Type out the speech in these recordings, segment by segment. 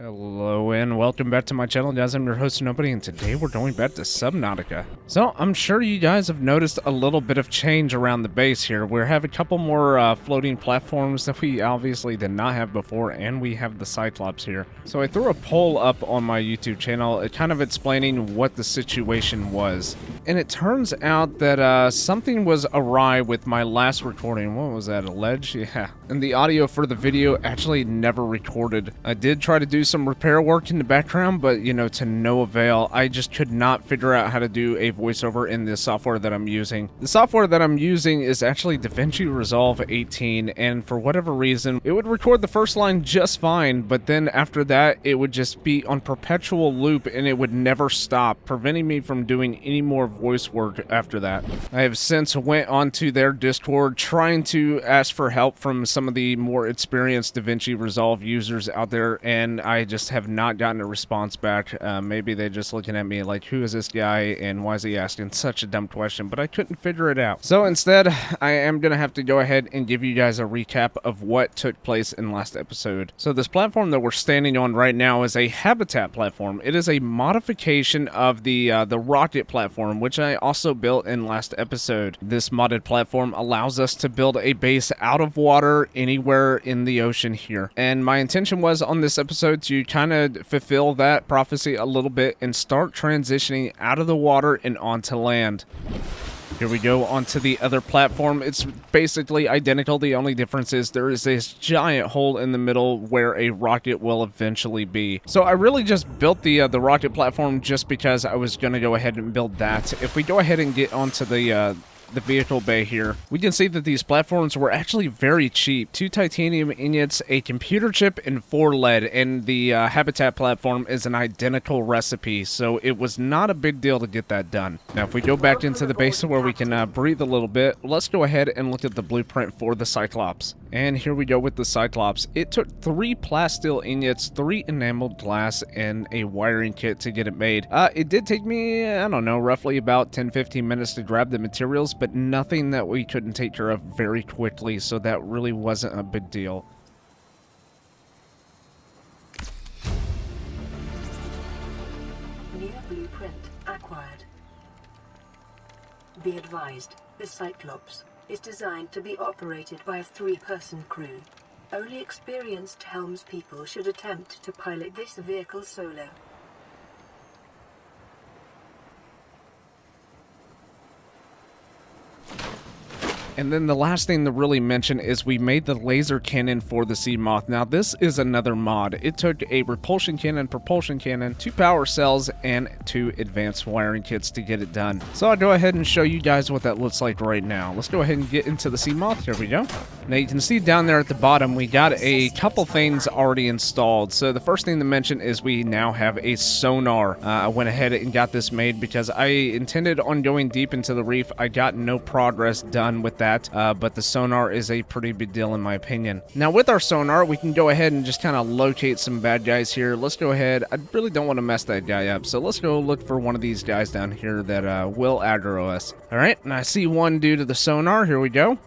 Hello and welcome back to my channel, guys. I'm your host, Nobody, and today we're going back to Subnautica. So, I'm sure you guys have noticed a little bit of change around the base here. We have a couple more floating platforms that we obviously did not have before, and we have the Cyclops here. So I threw a poll up on my YouTube channel, kind of explaining what the situation was. And it turns out that something was awry with my last recording. What was that, a ledge? Yeah. And the audio for the video actually never recorded. I did try to do some repair work in the background, but you know, to no avail. I just could not figure out how to do a voiceover in the software that I'm using. The software that I'm using is actually DaVinci Resolve 18, and for whatever reason, it would record the first line just fine, but then after that, it would just be on perpetual loop and it would never stop, preventing me from doing any more voice work after that. I have since went onto their Discord trying to ask for help from some of the more experienced DaVinci Resolve users out there, and I just have not gotten a response back. Maybe they're just looking at me like, who is this guy and why is he asking such a dumb question? But I couldn't figure it out. So instead, I am going to have to go ahead and give you guys a recap of what took place in last episode. So this platform that we're standing on right now is a habitat platform. It is a modification of the rocket platform, which I also built in last episode. This modded platform allows us to build a base out of water anywhere in the ocean here. And my intention was on this episode to kind of fulfill that prophecy a little bit and start transitioning out of the water and onto land. Here we go onto the other platform. It's basically identical. The only difference is there is this giant hole in the middle where a rocket will eventually be. So I really just built the rocket platform just because I was going to go ahead and build that. If we go ahead and get onto the vehicle bay here, we can see that these platforms were actually very cheap. 2 titanium ingots, a computer chip, and 4 lead, and the habitat platform is an identical recipe, so it was not a big deal to get that done. Now if we go back into the base where we can breathe a little bit, let's go ahead and look at the blueprint for the Cyclops. And here we go with the Cyclops. It took 3 plasteel ingots, 3 enameled glass, and a wiring kit to get it made. It did take me, I don't know, roughly about 10-15 minutes to grab the materials, but nothing that we couldn't take care of very quickly, so that really wasn't a big deal. New blueprint acquired. Be advised, the Cyclops is designed to be operated by a 3-person crew. Only experienced helmspeople should attempt to pilot this vehicle solo. And then the last thing to really mention is we made the laser cannon for the Sea Moth. Now this is another mod. It took a repulsion cannon, propulsion cannon, 2 power cells, and 2 advanced wiring kits to get it done. So I'll go ahead and show you guys what that looks like right now. Let's go ahead and get into the Sea Moth. Here we go. Now you can see down there at the bottom we got a couple things already installed. So the first thing to mention is we now have a sonar. I went ahead and got this made because I intended on going deep into the reef. I got no progress done with that. But the sonar is a pretty big deal in my opinion. Now with our sonar, we can go ahead and just kind of locate some bad guys here. Let's go ahead. I really don't want to mess that guy up, so let's go look for one of these guys down here that will aggro us. All right, and I see one due to the sonar. Here we go.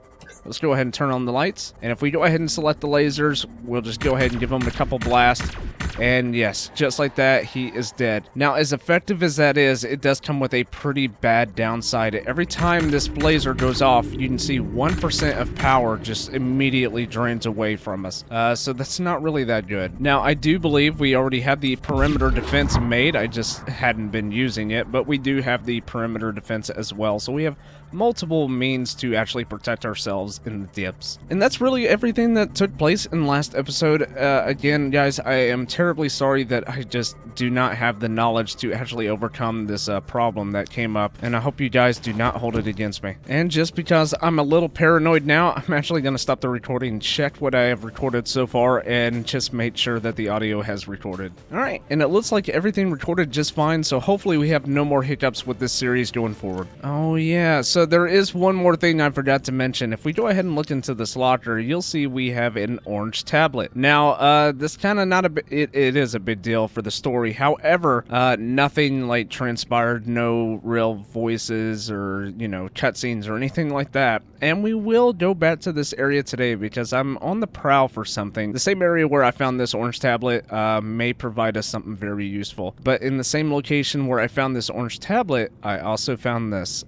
Let's go ahead and turn on the lights. And if we go ahead and select the lasers, we'll just go ahead and give him a couple blasts. And yes, just like that, he is dead. Now, as effective as that is, it does come with a pretty bad downside. Every time this laser goes off, you can see 1% of power just immediately drains away from us. So that's not really that good. Now, I do believe we already have the perimeter defense made. I just hadn't been using it, but we do have the perimeter defense as well. So we have multiple means to actually protect ourselves in the dips. And that's really everything that took place in last episode. Again, guys, I am terribly sorry that I just do not have the knowledge to actually overcome this problem that came up, and I hope you guys do not hold it against me. And just because I'm a little paranoid now, I'm actually going to stop the recording, check what I have recorded so far, and just make sure that the audio has recorded. Alright, and it looks like everything recorded just fine, so hopefully we have no more hiccups with this series going forward. Oh yeah, so so there is one more thing I forgot to mention. If we go ahead and look into this locker, you'll see we have an orange tablet. Now, this kind of not a it is a big deal for the story. However, nothing like transpired, no real voices or, you know, cutscenes or anything like that. And we will go back to this area today because I'm on the prowl for something. The same area where I found this orange tablet may provide us something very useful. But in the same location where I found this orange tablet, I also found this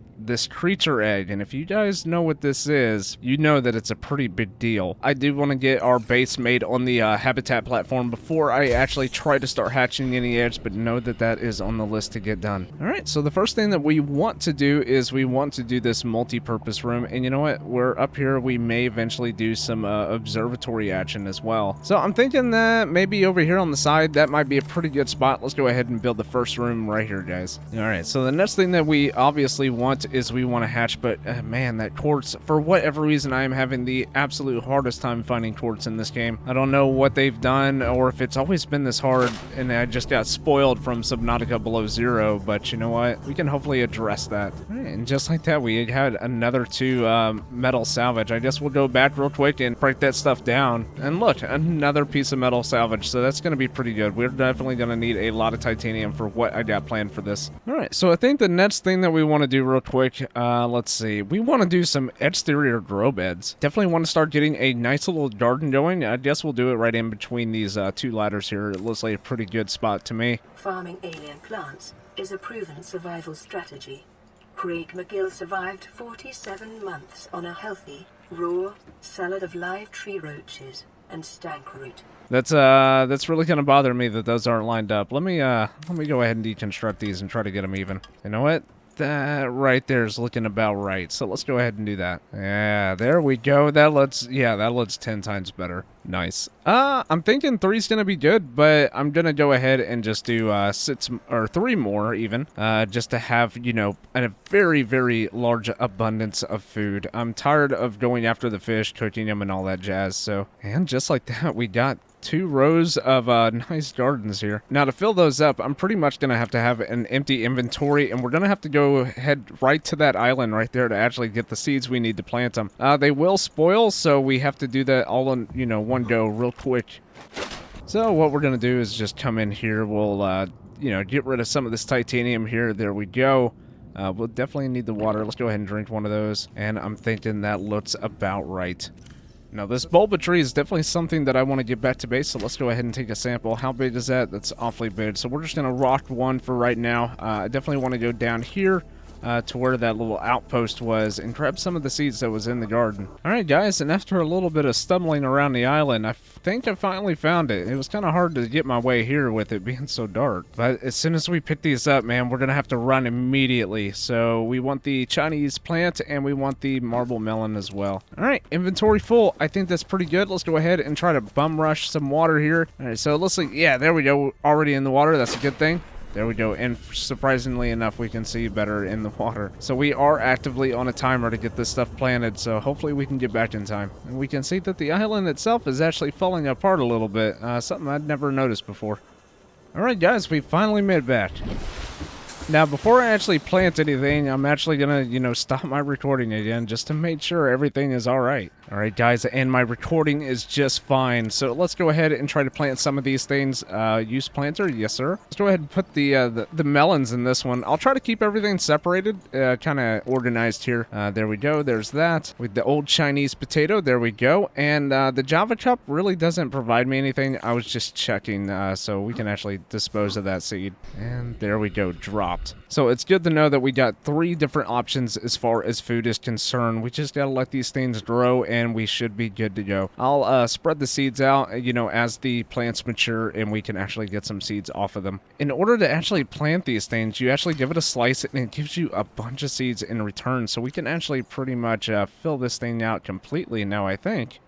creature egg, and if you guys know what this is, you know that it's a pretty big deal. I do want to get our base made on the habitat platform before I actually try to start hatching any eggs, but know that that is on the list to get done. Alright, so the first thing that we want to do is we want to do this multi-purpose room, and you know what, we're up here, we may eventually do some observatory action as well. So I'm thinking that maybe over here on the side, that might be a pretty good spot. Let's go ahead and build the first room right here, guys. Alright, so the next thing that we obviously want is we want to hatch, but man, that quartz, for whatever reason, I am having the absolute hardest time finding quartz in this game. I don't know what they've done or if it's always been this hard and I just got spoiled from Subnautica Below Zero, but you know what, we can hopefully address that. Right, and just like that, we had another 2 metal salvage. I guess we'll go back real quick and break that stuff down, and look, another piece of metal salvage, so that's going to be pretty good. We're definitely going to need a lot of titanium for what I got planned for this. Alright, so I think the next thing that we want to do real quick, let's see. We want to do some exterior grow beds. Definitely want to start getting a nice little garden going. I guess we'll do it right in between these 2 ladders here. It looks like a pretty good spot to me. Farming alien plants is a proven survival strategy. Craig McGill survived 47 months on a healthy, raw salad of live tree roaches and stank root. That's really gonna bother me that those aren't lined up. Let me go ahead and deconstruct these and try to get them even. You know what? That right there is looking about right. So let's go ahead and do that. Yeah, there we go. That looks 10 times better. Nice. I'm thinking 3's gonna be good, but I'm gonna go ahead and just do 6 or 3 more even, just to have, you know, a very, very large abundance of food. I'm tired of going after the fish, cooking them, and all that jazz. So, and just like that, we got 2 rows of nice gardens here. Now to fill those up, I'm pretty much gonna have to have an empty inventory, and we're gonna have to go head right to that island right there to actually get the seeds we need to plant them. They will spoil, so we have to do that all in, you know, one go real quick. So what we're gonna do is just come in here. We'll you know, get rid of some of this titanium here. There we go. We'll definitely need the water. Let's go ahead and drink one of those, and I'm thinking that looks about right. Now, this bulba tree is definitely something that I want to get back to base, so let's go ahead and take a sample. How big is that? That's awfully big. So we're just going to rock one for right now. I definitely want to go down here to where that little outpost was and grab some of the seeds that was in the garden. Alright guys, and after a little bit of stumbling around the island, I think I finally found it. It was kind of hard to get my way here with it being so dark. But as soon as we pick these up, man, we're going to have to run immediately. So we want the Chinese plant and we want the marble melon as well. Alright, inventory full. I think that's pretty good. Let's go ahead and try to bum rush some water here. Alright, so it looks like, yeah, there we go. Already in the water. That's a good thing. There we go, and surprisingly enough, we can see better in the water. So we are actively on a timer to get this stuff planted, so hopefully we can get back in time. And we can see that the island itself is actually falling apart a little bit, something I'd never noticed before. Alright guys, we finally made it back. Now, before I actually plant anything, I'm actually gonna, you know, stop my recording again just to make sure everything is alright. Alright guys, and my recording is just fine. So let's go ahead and try to plant some of these things. Use planter, yes sir. Let's go ahead and put the melons in this one. I'll try to keep everything separated, kind of organized here. There we go, there's that. With the old Chinese potato, there we go. And the Java cup really doesn't provide me anything. I was just checking, so we can actually dispose of that seed. And there we go, drop. So it's good to know that we got 3 different options as far as food is concerned. We just gotta let these things grow and we should be good to go. I'll spread the seeds out, you know, as the plants mature and we can actually get some seeds off of them. In order to actually plant these things, you actually give it a slice and it gives you a bunch of seeds in return. So we can actually pretty much fill this thing out completely now, I think.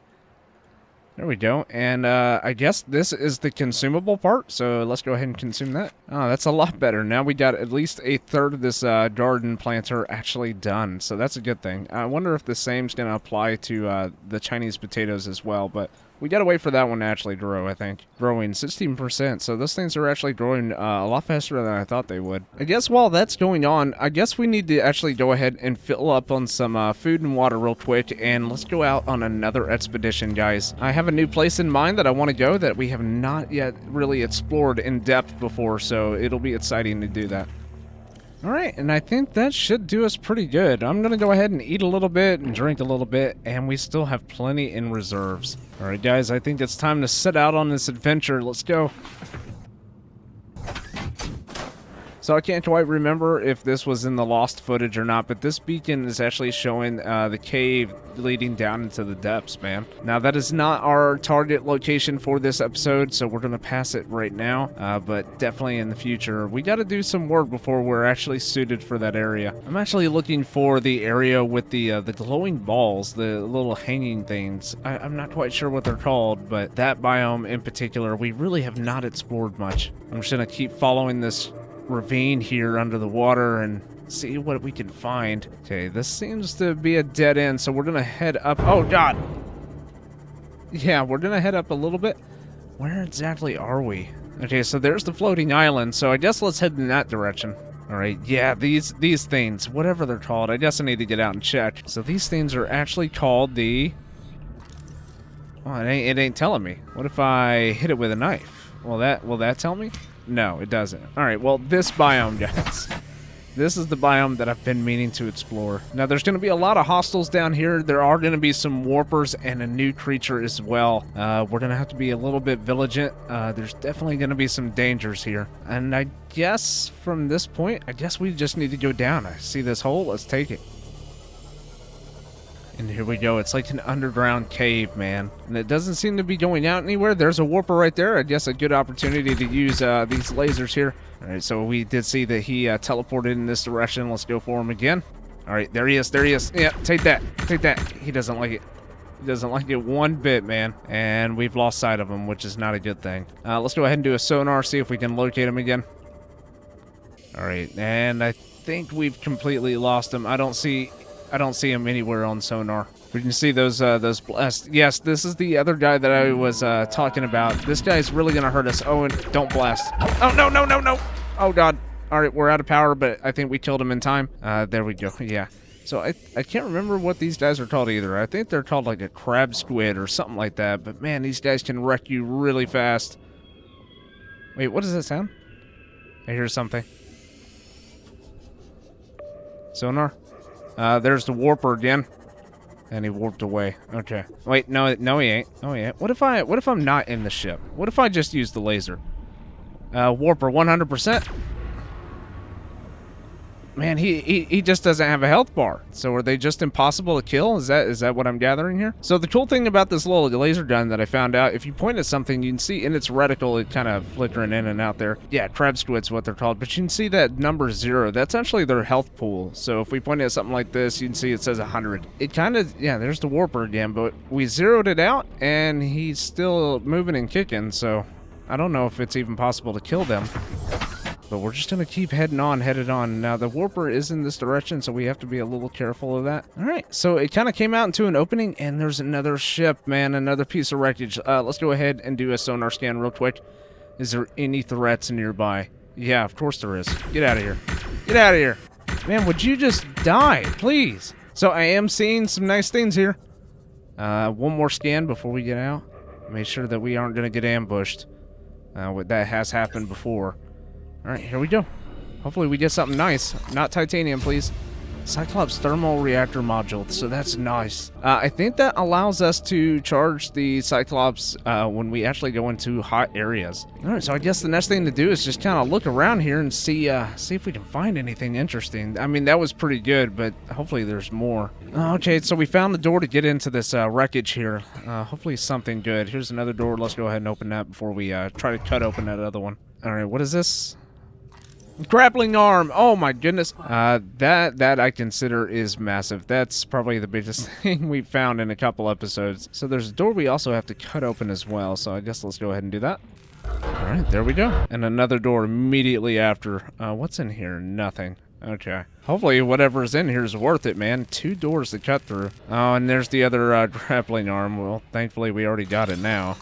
There we go, and I guess this is the consumable part, so let's go ahead and consume that. Oh, that's a lot better. Now we got at least a third of this garden planter actually done, so that's a good thing. I wonder if the same's going to apply to the Chinese potatoes as well, but We gotta wait for that one to actually grow, I think. Growing 16%, so those things are actually growing a lot faster than I thought they would. I guess while that's going on, I guess we need to actually go ahead and fill up on some food and water real quick, and let's go out on another expedition, guys. I have a new place in mind that I want to go that we have not yet really explored in depth before, so it'll be exciting to do that. Alright, and I think that should do us pretty good. I'm gonna go ahead and eat a little bit and drink a little bit, and we still have plenty in reserves. Alright guys, I think it's time to set out on this adventure. Let's go. So I can't quite remember if this was in the lost footage or not, but this beacon is actually showing the cave leading down into the depths, man. Now that is not our target location for this episode, so we're going to pass it right now, but definitely in the future. We got to do some work before we're actually suited for that area. I'm actually looking for the area with the glowing balls, the little hanging things. I'm not quite sure what they're called, but that biome in particular, we really have not explored much. I'm just going to keep following this ravine here under the water and see what we can find. Okay, this seems to be a dead end, so we're gonna head up. Oh god, yeah, we're gonna head up a little bit. Where exactly are we? Okay, so there's the floating island, so I guess let's head in that direction. All right, yeah, these things, whatever they're called, I guess I need to get out and check. So these things are actually called the... Oh, it ain't telling me. What if I hit it with a knife? Will that tell me? No, it doesn't. Alright, well, this biome, guys. This is the biome that I've been meaning to explore. Now, there's going to be a lot of hostiles down here. There are going to be some warpers and a new creature as well. We're going to have to be a little bit vigilant. There's definitely going to be some dangers here. And I guess from this point, I guess we just need to go down. I see this hole. Let's take it. And here we go. It's like an underground cave, man. And it doesn't seem to be going out anywhere. There's a warper right there. I guess a good opportunity to use these lasers here. All right, so we did see that he teleported in this direction. Let's go for him again. All right, there he is. There he is. Yeah, take that. Take that. He doesn't like it. He doesn't like it one bit, man. And we've lost sight of him, which is not a good thing. Let's go ahead and do a sonar, see if we can locate him again. All right, and I think we've completely lost him. I don't see him anywhere on sonar. We can see those blasts. Yes, this is the other guy that I was talking about. This guy's really gonna hurt us. Oh, and don't blast. Oh, no, no, no, no. Oh, God. All right, we're out of power, but I think we killed him in time. There we go. Yeah. So I can't remember what these guys are called either. I think they're called like a crab squid or something like that. But, man, these guys can wreck you really fast. Wait, what does that sound? I hear something. Sonar? There's the warper again. And he warped away. Okay. Wait, no, he ain't. No, he ain't. What if I'm not in the ship? What if I just use the laser? Warper 100%. Man, he just doesn't have a health bar. So are they just impossible to kill? Is that what I'm gathering here? So the cool thing about this little laser gun that I found out, if you point at something, you can see in its reticle it kind of flickering in and out there. Yeah, crab squid's what they're called. But you can see that number 0. That's actually their health pool. So if we point at something like this, you can see it says 100. It kind of, yeah, there's the warper again. But we zeroed it out, and he's still moving and kicking. So I don't know if it's even possible to kill them. But we're just going to keep headed on. Now, the warper is in this direction, so we have to be a little careful of that. All right, so it kind of came out into an opening, and there's another ship, man, another piece of wreckage. Let's go ahead and do a sonar scan real quick. Is there any threats nearby? Yeah, of course there is. Get out of here. Get out of here. Man, would you just die, please? So I am seeing some nice things here. One more scan before we get out. Make sure that we aren't going to get ambushed. That has happened before. Alright, here we go. Hopefully we get something nice. Not titanium, please. Cyclops thermal reactor module, so that's nice. I think that allows us to charge the Cyclops when we actually go into hot areas. Alright, so I guess the next thing to do is just kind of look around here and see if we can find anything interesting. I mean, that was pretty good, but hopefully there's more. Okay, so we found the door to get into this wreckage here. Hopefully something good. Here's another door. Let's go ahead and open that before we try to cut open that other one. Alright, what is this? Grappling arm. Oh my goodness. That I consider is massive. That's probably the biggest thing we've found in a couple episodes. So there's a door we also have to cut open as well. So I guess let's go ahead and do that. All right, there we go. And another door immediately after. What's in here? Nothing. Okay. Hopefully whatever's in here is worth it, man. 2 doors to cut through. Oh, and there's the other grappling arm. Well, thankfully we already got it now.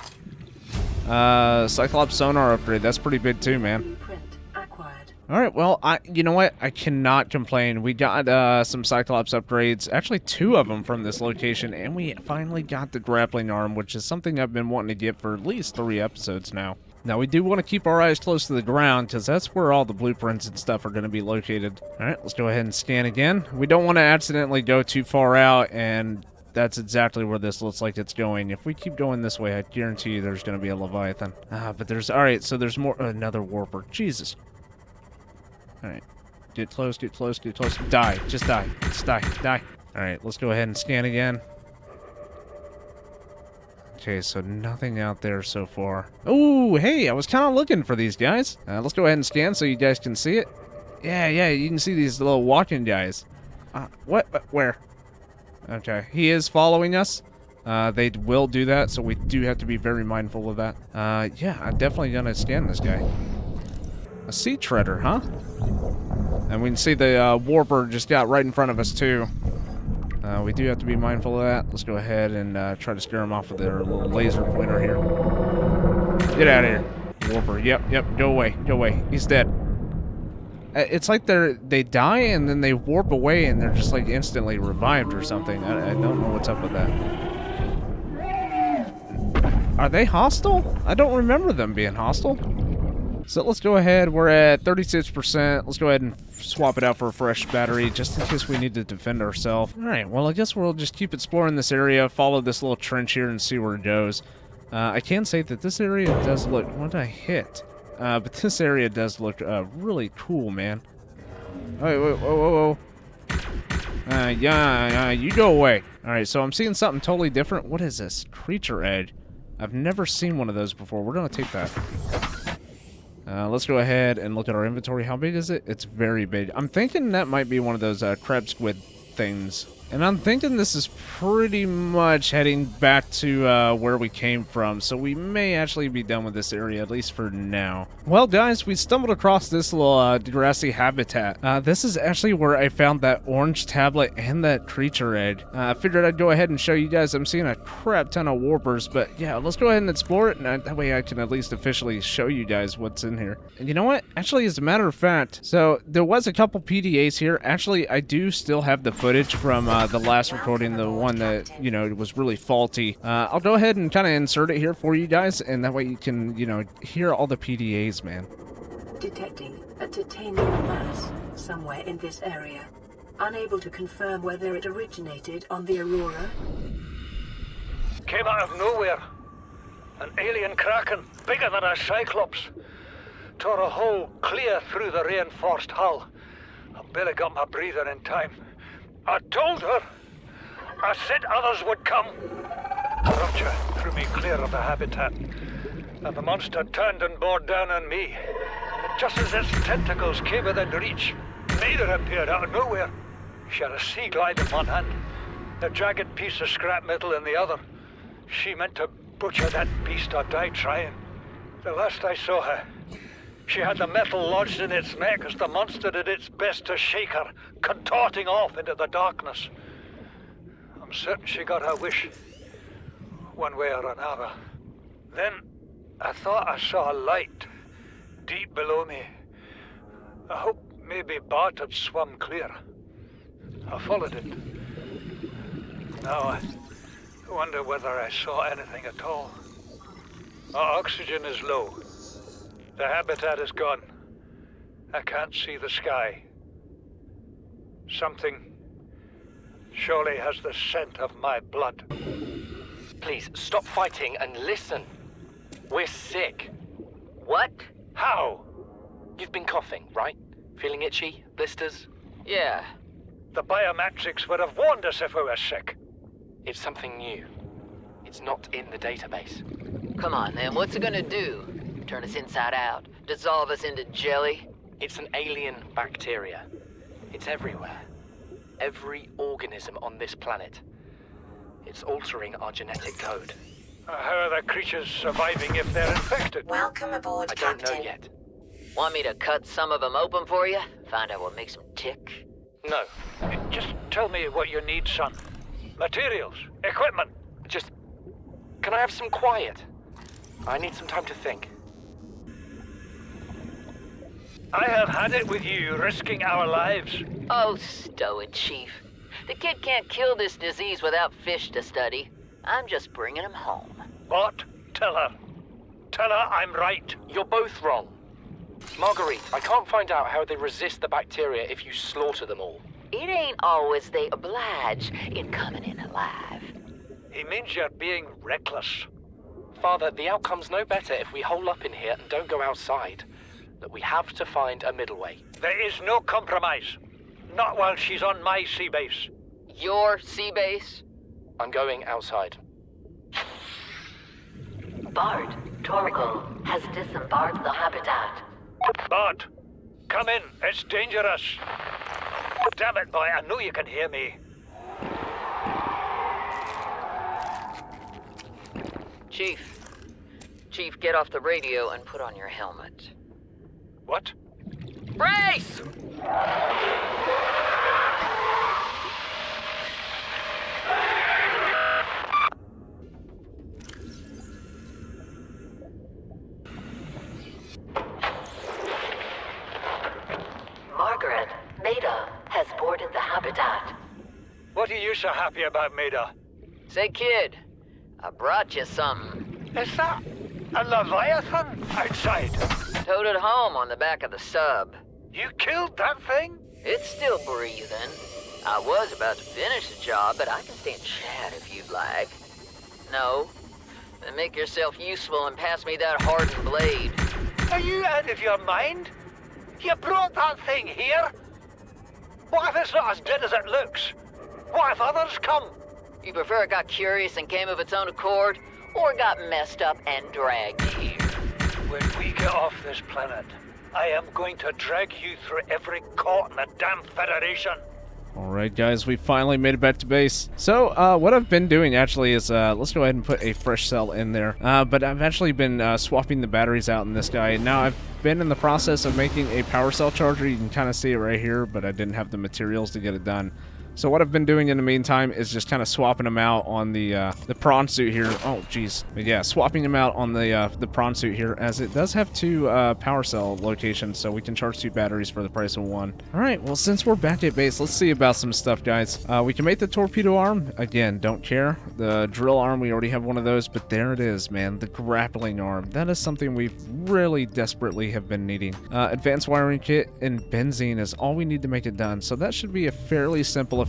Cyclops sonar upgrade. That's pretty big too, man. Blueprint acquired. All right, well, you know what? I cannot complain. We got some Cyclops upgrades, actually 2 of them from this location, and we finally got the grappling arm, which is something I've been wanting to get for at least 3 episodes now. Now, we do want to keep our eyes close to the ground, because that's where all the blueprints and stuff are going to be located. All right, let's go ahead and scan again. We don't want to accidentally go too far out, and that's exactly where this looks like it's going. If we keep going this way, I guarantee you there's going to be a Leviathan. But there's... All right, so there's more... another warper. Jesus. All right. Get close, get close, get close. Die. Just die. Just die. Die. All right, let's go ahead and scan again. Okay, so nothing out there so far. Oh, hey, I was kind of looking for these guys. Let's go ahead and scan so you guys can see it. Yeah, you can see these little walking guys. What? Where? Okay, he is following us. They will do that, so we do have to be very mindful of that. Yeah, I'm definitely gonna scan this guy. A sea treader, huh? And we can see the warper just got right in front of us, too. We do have to be mindful of that. Let's go ahead and try to scare him off with their little laser pointer here. Get out of here. Warper, yep, go away, he's dead. It's like they die and then they warp away and they're just like instantly revived or something. I don't know what's up with that. Are they hostile? I don't remember them being hostile. So let's go ahead. We're at 36%. Let's go ahead and swap it out for a fresh battery just in case we need to defend ourselves. All right, well, I guess we'll just keep exploring this area, follow this little trench here and see where it goes. I can say that this area does look... What did I hit? But this area does look really cool, man. Whoa. Yeah, you go away. All right, so I'm seeing something totally different. What is this? Creature egg. I've never seen one of those before. We're going to take that. Let's go ahead and look at our inventory. How big is it? It's very big. I'm thinking that might be one of those crab squid things. And I'm thinking this is pretty much heading back to where we came from, so we may actually be done with this area, at least for now. Well, guys, we stumbled across this little grassy habitat. This is actually where I found that orange tablet and that creature egg. I figured I'd go ahead and show you guys. I'm seeing a crap ton of warpers, but yeah, let's go ahead and explore it, and that way I can at least officially show you guys what's in here. And you know what? Actually, as a matter of fact, so there was a couple PDAs here. Actually, I do still have the footage from the last recording, the one that, you know, was really faulty. I'll go ahead and kind of insert it here for you guys, and that way you can, you know, hear all the PDAs, man. Detecting a titanium mass somewhere in this area. Unable to confirm whether it originated on the Aurora. Came out of nowhere. An alien kraken, bigger than a cyclops. Tore a hole clear through the reinforced hull. I barely got my breather in time. I told her. I said others would come. The rupture threw me clear of the habitat, and the monster turned and bore down on me. Just as its tentacles came within reach, Maida appeared out of nowhere. She had a sea glide in one hand, a jagged piece of scrap metal in the other. She meant to butcher that beast or die trying. The last I saw her, she had the metal lodged in its neck as the monster did its best to shake her, contorting off into the darkness. I'm certain she got her wish, one way or another. Then, I thought I saw a light deep below me. I hoped maybe Bart had swum clear. I followed it. Now I wonder whether I saw anything at all. Our oxygen is low. The habitat is gone. I can't see the sky. Something surely has the scent of my blood. Please, stop fighting and listen. We're sick. What? How? You've been coughing, right? Feeling itchy? Blisters? Yeah. The biometrics would have warned us if we were sick. It's something new. It's not in the database. Come on, then. What's it gonna do? Turn us inside out? Dissolve us into jelly? It's an alien bacteria. It's everywhere. Every organism on this planet. It's altering our genetic code. How are the creatures surviving if they're infected? Welcome aboard, I don't know yet. Want me to cut some of them open for you? Find out what makes him tick? No. Just tell me what you need, son. Materials, equipment. Just... Can I have some quiet? I need some time to think. I have had it with you, risking our lives. Oh, stow it, Chief. The kid can't kill this disease without fish to study. I'm just bringing him home. What? Tell her. Tell her I'm right. You're both wrong. Marguerite, I can't find out how they resist the bacteria if you slaughter them all. It ain't always they oblige in coming in alive. He means you're being reckless. Father, the outcome's no better if we hole up in here and don't go outside. That we have to find a middle way. There is no compromise. Not while she's on my sea base. Your sea base? I'm going outside. Bart, Torgal has disembarked the habitat. Bart, come in. It's dangerous. Damn it, boy. I know you can hear me. Chief, get off the radio and put on your helmet. What? Brace! Margaret, Maida has boarded the habitat. What are you so happy about, Maida? Say, kid, I brought you something. Is that a Leviathan outside? Towed it home on the back of the sub. You killed that thing? It's still breathing. I was about to finish the job, but I can stand chat if you'd like. No? Then make yourself useful and pass me that hardened blade. Are you out of your mind? You brought that thing here? What if it's not as dead as it looks? What if others come? You prefer it got curious and came of its own accord, or got messed up and dragged here? When we get off this planet, I am going to drag you through every court in the damn Federation. Alright guys, we finally made it back to base. So, what I've been doing actually is, let's go ahead and put a fresh cell in there. But I've actually been swapping the batteries out in this guy. Now, I've been in the process of making a power cell charger. You can kind of see it right here, but I didn't have the materials to get it done. So what I've been doing in the meantime is just kind of swapping them out on the prawn suit here. Oh, jeez. But yeah, swapping them out on the prawn suit here, as it does have two power cell locations, so we can charge 2 batteries for the price of 1. All right, well, since we're back at base, let's see about some stuff, guys. We can make the torpedo arm. Again, don't care. The drill arm, we already have one of those, but there it is, man. The grappling arm. That is something we really desperately have been needing. Advanced wiring kit and benzene is all we need to make it done, so that should be a fairly simple affair.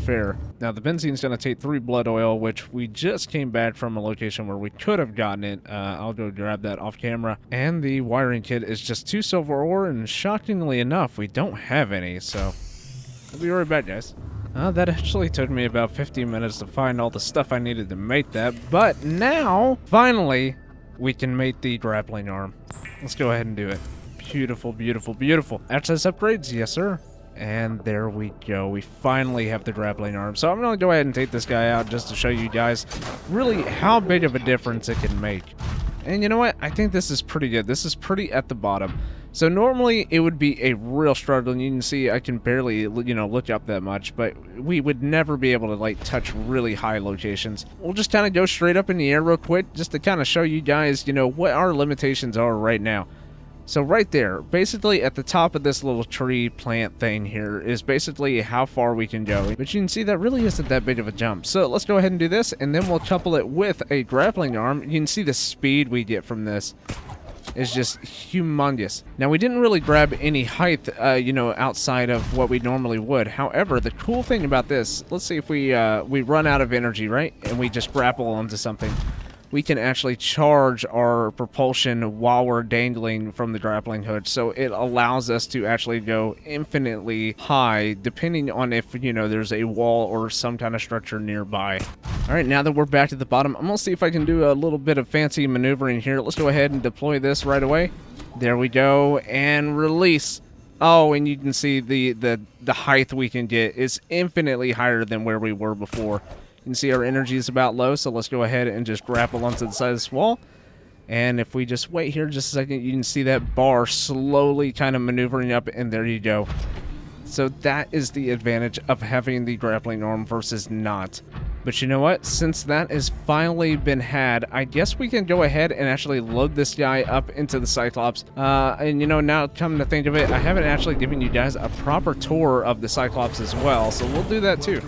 Now, the benzene's going to take 3 blood oil, which we just came back from a location where we could have gotten it. I'll go grab that off camera. And the wiring kit is just 2 silver ore, and shockingly enough, we don't have any, so we'll be right back, guys. That actually took me about 15 minutes to find all the stuff I needed to make that, but now, finally, we can make the grappling arm. Let's go ahead and do it. Beautiful, beautiful, beautiful. Access upgrades, yes, sir. And there we go. We finally have the grappling arm. So I'm going to go ahead and take this guy out just to show you guys really how big of a difference it can make. And you know what? I think this is pretty good. This is pretty at the bottom. So normally it would be a real struggle. And you can see I can barely, you know, look up that much. But we would never be able to, like, touch really high locations. We'll just kind of go straight up in the air real quick just to kind of show you guys, you know, what our limitations are right now. So right there, basically at the top of this little tree plant thing here is basically how far we can go. But you can see that really isn't that big of a jump. So let's go ahead and do this, and then we'll couple it with a grappling arm. You can see the speed we get from this is just humongous. Now, we didn't really grab any height, you know, outside of what we normally would. However, the cool thing about this, let's see if we run out of energy, right? And we just grapple onto something. We can actually charge our propulsion while we're dangling from the grappling hook. So it allows us to actually go infinitely high, depending on if, you know, there's a wall or some kind of structure nearby. All right, now that we're back to the bottom, I'm gonna see if I can do a little bit of fancy maneuvering here. Let's go ahead and deploy this right away. There we go, and release. Oh, and you can see the height we can get is infinitely higher than where we were before. You can see our energy is about low, so let's go ahead and just grapple onto the side of this wall. And if we just wait here just a second, you can see that bar slowly kind of maneuvering up, and there you go. So that is the advantage of having the grappling arm versus not. But you know what? Since that has finally been had, I guess we can go ahead and actually load this guy up into the Cyclops. And you know, now come to think of it, I haven't actually given you guys a proper tour of the Cyclops as well, so we'll do that too.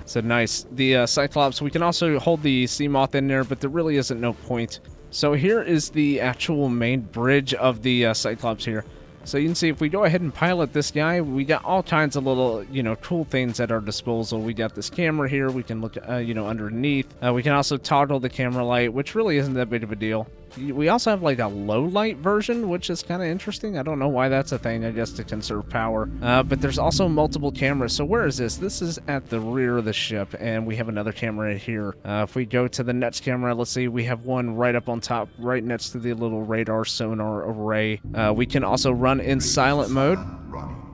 So nice. The Cyclops, we can also hold the Seamoth in there, but there really isn't no point. So here is the actual main bridge of the Cyclops here. So you can see if we go ahead and pilot this guy, we got all kinds of little, you know, cool things at our disposal. We got this camera here. We can look, you know, underneath. We can also toggle the camera light, which really isn't that big of a deal. We also have like a low light version, which is kind of interesting. I don't know why that's a thing, I guess to conserve power. But there's also multiple cameras. So where is this? This is at the rear of the ship, and we have another camera here. If we go to the next camera, let's see, we have one right up on top, right next to the little radar sonar array. We can also run in silent mode.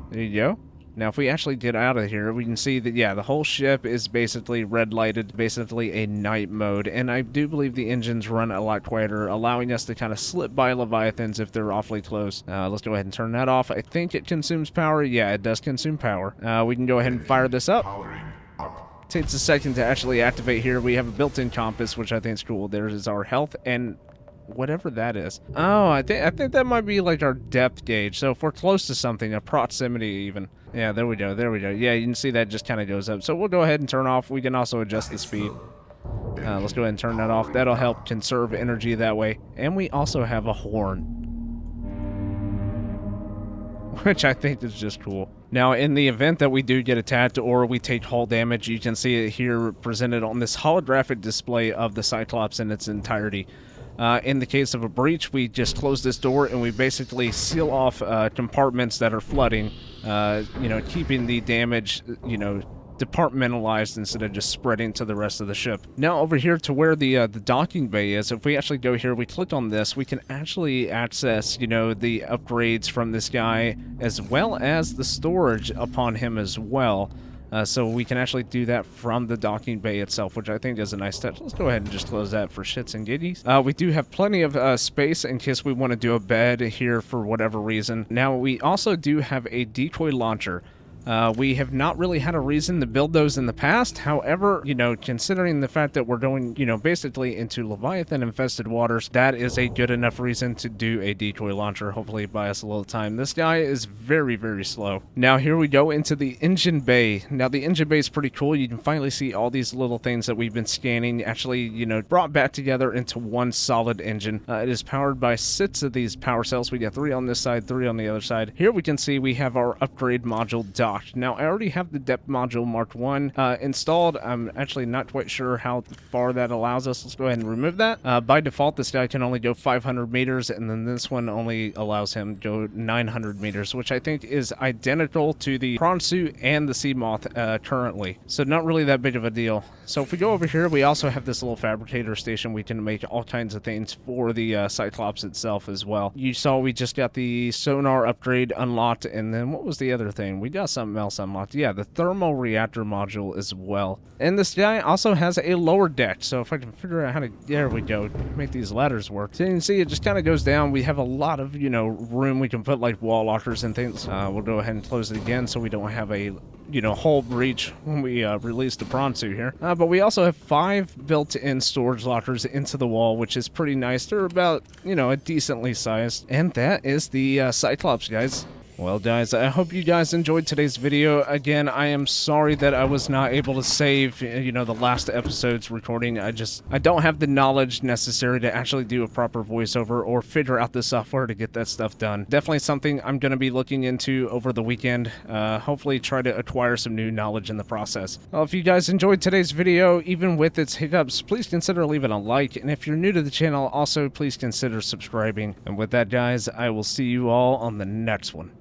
There you go. Now, if we actually get out of here, we can see that, yeah, the whole ship is basically red lighted, basically a night mode. And I do believe the engines run a lot quieter, allowing us to kind of slip by Leviathans if they're awfully close. Let's go ahead and turn that off. I think it consumes power. Yeah, it does consume power. We can go ahead and fire this up. Takes a second to actually activate here. We have a built-in compass, which I think is cool. There is our health and whatever that is. Oh, I think that might be like our depth gauge. So if we're close to something, a proximity even. Yeah, there we go. There we go. Yeah, you can see that just kind of goes up. So we'll go ahead and turn off. We can also adjust the speed. Let's go ahead and turn that off. That'll help conserve energy that way. And we also have a horn, which I think is just cool. Now, in the event that we do get attacked or we take hull damage, you can see it here presented on this holographic display of the Cyclops in its entirety. In the case of a breach, we just close this door and we basically seal off compartments that are flooding, you know, keeping the damage, you know, departmentalized instead of just spreading to the rest of the ship. Now over here to where the docking bay is, if we actually go here, we click on this, we can actually access, you know, the upgrades from this guy as well as the storage upon him as well. So we can actually do that from the docking bay itself, which I think is a nice touch. Let's go ahead and just close that for shits and giddies. We do have plenty of space in case we want to do a bed here for whatever reason. Now, we also do have a decoy launcher. We have not really had a reason to build those in the past. However, you know, considering the fact that we're going, you know, basically into Leviathan-infested waters, that is a good enough reason to do a decoy launcher. Hopefully buy us a little time. This guy is very, very slow. Now, here we go into the engine bay. Now, the engine bay is pretty cool. You can finally see all these little things that we've been scanning actually, you know, brought back together into one solid engine. It is powered by 6 of these power cells. We got 3 on this side, 3 on the other side. Here we can see we have our upgrade module docked. Now, I already have the depth module Mark 1 installed. I'm actually not quite sure how far that allows us. Let's go ahead and remove that. By default, this guy can only go 500 meters, and then this one only allows him to go 900 meters, which I think is identical to the prawn suit and the Seamoth currently. So not really that big of a deal. So if we go over here, we also have this little fabricator station. We can make all kinds of things for the Cyclops itself as well. You saw we just got the sonar upgrade unlocked, and then what was the other thing? We got something else unlocked. Yeah, the thermal reactor module as well. And this guy also has a lower deck, so if I can figure out how to, there we go, make these ladders work. So you can see it just kind of goes down. We have a lot of, you know, room. We can put like wall lockers and things. We'll go ahead and close it again so we don't have a, you know, hull breach when we release the prawn suit here. But we also have 5 built-in storage lockers into the wall, which is pretty nice. They're about, you know, a decently sized. And that is the Cyclops, guys. Well, guys, I hope you guys enjoyed today's video. Again, I am sorry that I was not able to save, you know, the last episode's recording. I don't have the knowledge necessary to actually do a proper voiceover or figure out the software to get that stuff done. Definitely something I'm going to be looking into over the weekend. Hopefully try to acquire some new knowledge in the process. Well, if you guys enjoyed today's video, even with its hiccups, please consider leaving a like. And if you're new to the channel, also please consider subscribing. And with that, guys, I will see you all on the next one.